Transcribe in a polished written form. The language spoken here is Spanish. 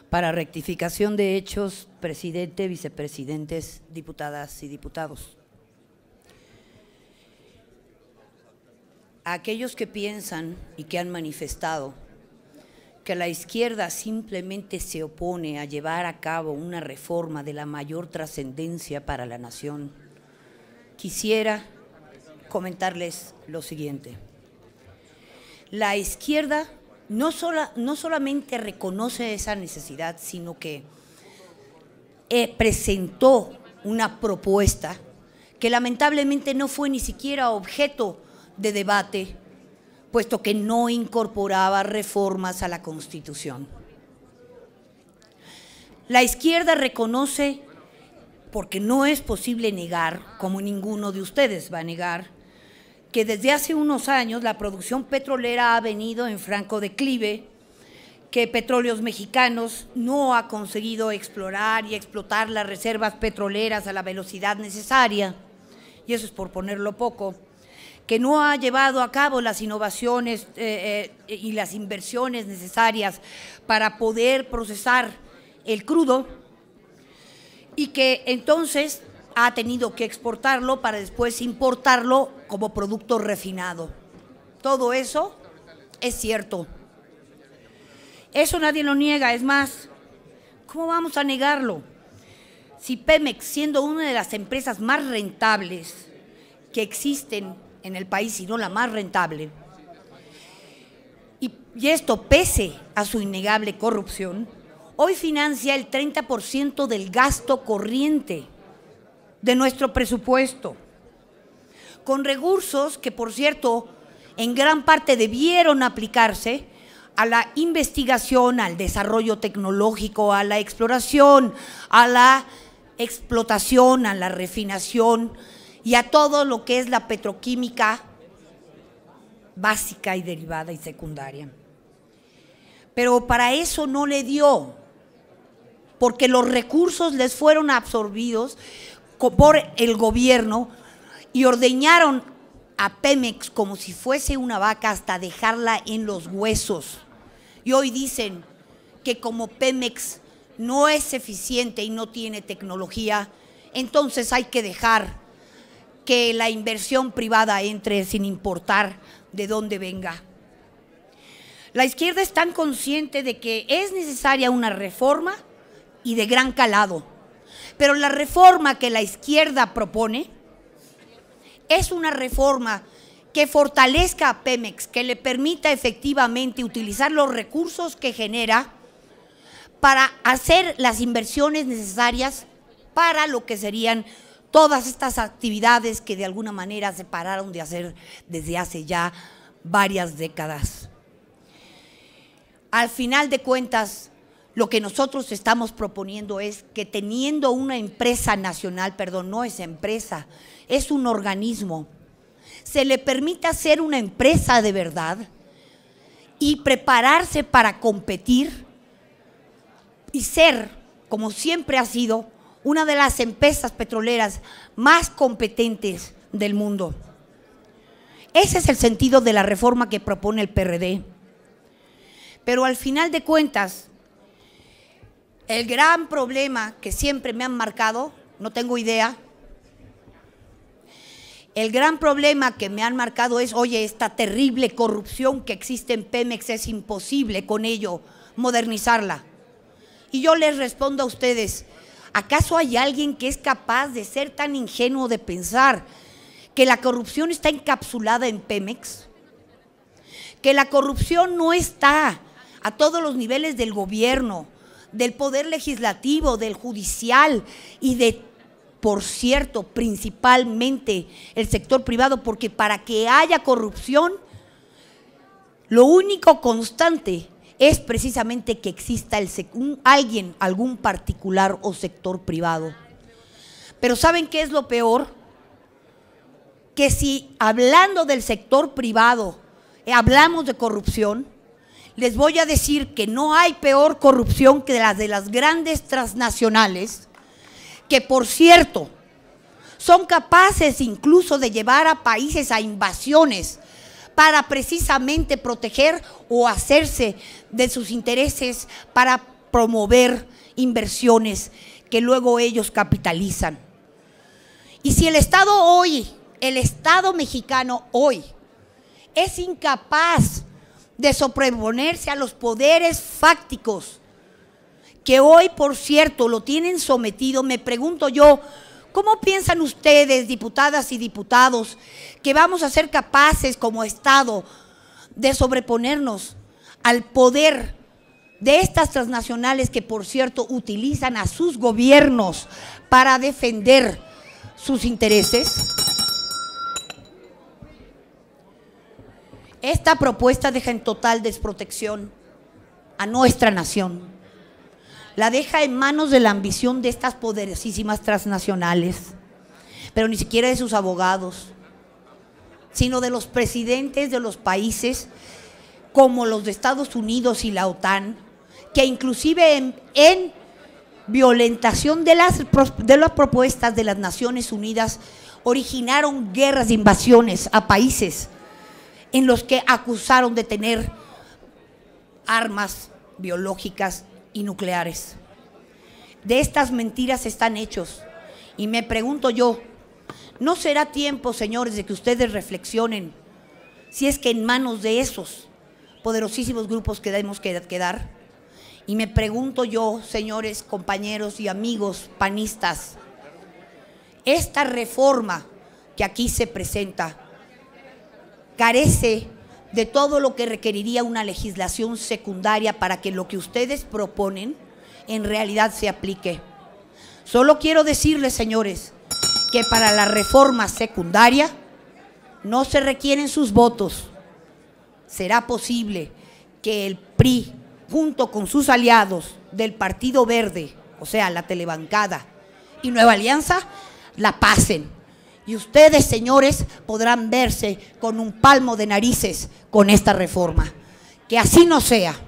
Para rectificación de hechos, presidente, vicepresidentes, diputadas y diputados. A aquellos que piensan y que han manifestado que la izquierda simplemente se opone a llevar a cabo una reforma de la mayor trascendencia para la nación, quisiera comentarles lo siguiente. La izquierda no solamente reconoce esa necesidad, sino que presentó una propuesta que lamentablemente no fue ni siquiera objeto de debate, puesto que no incorporaba reformas a la Constitución. La izquierda reconoce, porque no es posible negar, como ninguno de ustedes va a negar, que desde hace unos años la producción petrolera ha venido en franco declive, que Petróleos Mexicanos no ha conseguido explorar y explotar las reservas petroleras a la velocidad necesaria, y eso es por ponerlo poco, que no ha llevado a cabo las innovaciones y las inversiones necesarias para poder procesar el crudo, y que entonces ha tenido que exportarlo para después importarlo como producto refinado. Todo eso es cierto. Eso nadie lo niega, es más, ¿cómo vamos a negarlo? Si Pemex, siendo una de las empresas más rentables que existen en el país, y no la más rentable, y esto pese a su innegable corrupción, hoy financia el 30% del gasto corriente de nuestro presupuesto, con recursos que, por cierto, en gran parte debieron aplicarse a la investigación, al desarrollo tecnológico, a la exploración, a la explotación, a la refinación y a todo lo que es la petroquímica básica y derivada y secundaria. Pero para eso no le dio, porque los recursos les fueron absorbidos por el gobierno y ordeñaron a Pemex como si fuese una vaca hasta dejarla en los huesos. Y hoy dicen que como Pemex no es eficiente y no tiene tecnología, entonces hay que dejar que la inversión privada entre sin importar de dónde venga. La izquierda es tan consciente de que es necesaria una reforma y de gran calado, pero la reforma que la izquierda propone es una reforma que fortalezca a Pemex, que le permita efectivamente utilizar los recursos que genera para hacer las inversiones necesarias para lo que serían todas estas actividades que de alguna manera se pararon de hacer desde hace ya varias décadas. Al final de cuentas, lo que nosotros estamos proponiendo es que teniendo una empresa nacional, perdón, no es empresa, es un organismo, se le permita ser una empresa de verdad y prepararse para competir y ser, como siempre ha sido, una de las empresas petroleras más competentes del mundo. Ese es el sentido de la reforma que propone el PRD. Pero al final de cuentas, el gran problema que siempre me han marcado, no tengo idea, el gran problema que me han marcado es, oye, esta terrible corrupción que existe en Pemex, es imposible con ello modernizarla. Y yo les respondo a ustedes, ¿acaso hay alguien que es capaz de ser tan ingenuo de pensar que la corrupción está encapsulada en Pemex? Que la corrupción no está a todos los niveles del gobierno, del poder legislativo, del judicial y de, por cierto, principalmente el sector privado, porque para que haya corrupción, lo único constante es precisamente que exista alguien, algún particular o sector privado. Pero ¿saben qué es lo peor? Que si hablando del sector privado hablamos de corrupción, les voy a decir que no hay peor corrupción que la de las grandes transnacionales, que por cierto son capaces incluso de llevar a países a invasiones para precisamente proteger o hacerse de sus intereses para promover inversiones que luego ellos capitalizan. Y si el Estado hoy, el Estado mexicano hoy, es incapaz de sobreponerse a los poderes fácticos que hoy, por cierto, lo tienen sometido, me pregunto yo, ¿cómo piensan ustedes, diputadas y diputados, que vamos a ser capaces como Estado de sobreponernos al poder de estas transnacionales que, por cierto, utilizan a sus gobiernos para defender sus intereses? Esta propuesta deja en total desprotección a nuestra nación. La deja en manos de la ambición de estas poderosísimas transnacionales, pero ni siquiera de sus abogados, sino de los presidentes de los países como los de Estados Unidos y la OTAN, que inclusive en violentación de las propuestas de las Naciones Unidas originaron guerras de invasiones a países en los que acusaron de tener armas biológicas y nucleares. De estas mentiras están hechos. Y me pregunto yo, ¿no será tiempo, señores, de que ustedes reflexionen si es que en manos de esos poderosísimos grupos debemos quedar? Y me pregunto yo, señores, compañeros y amigos panistas, esta reforma que aquí se presenta carece de todo lo que requeriría una legislación secundaria para que lo que ustedes proponen en realidad se aplique. Solo quiero decirles, señores, que para la reforma secundaria no se requieren sus votos. Será posible que el PRI, junto con sus aliados del Partido Verde, o sea, la telebancada y Nueva Alianza, la pasen. Y ustedes, señores, podrán verse con un palmo de narices con esta reforma. Que así no sea.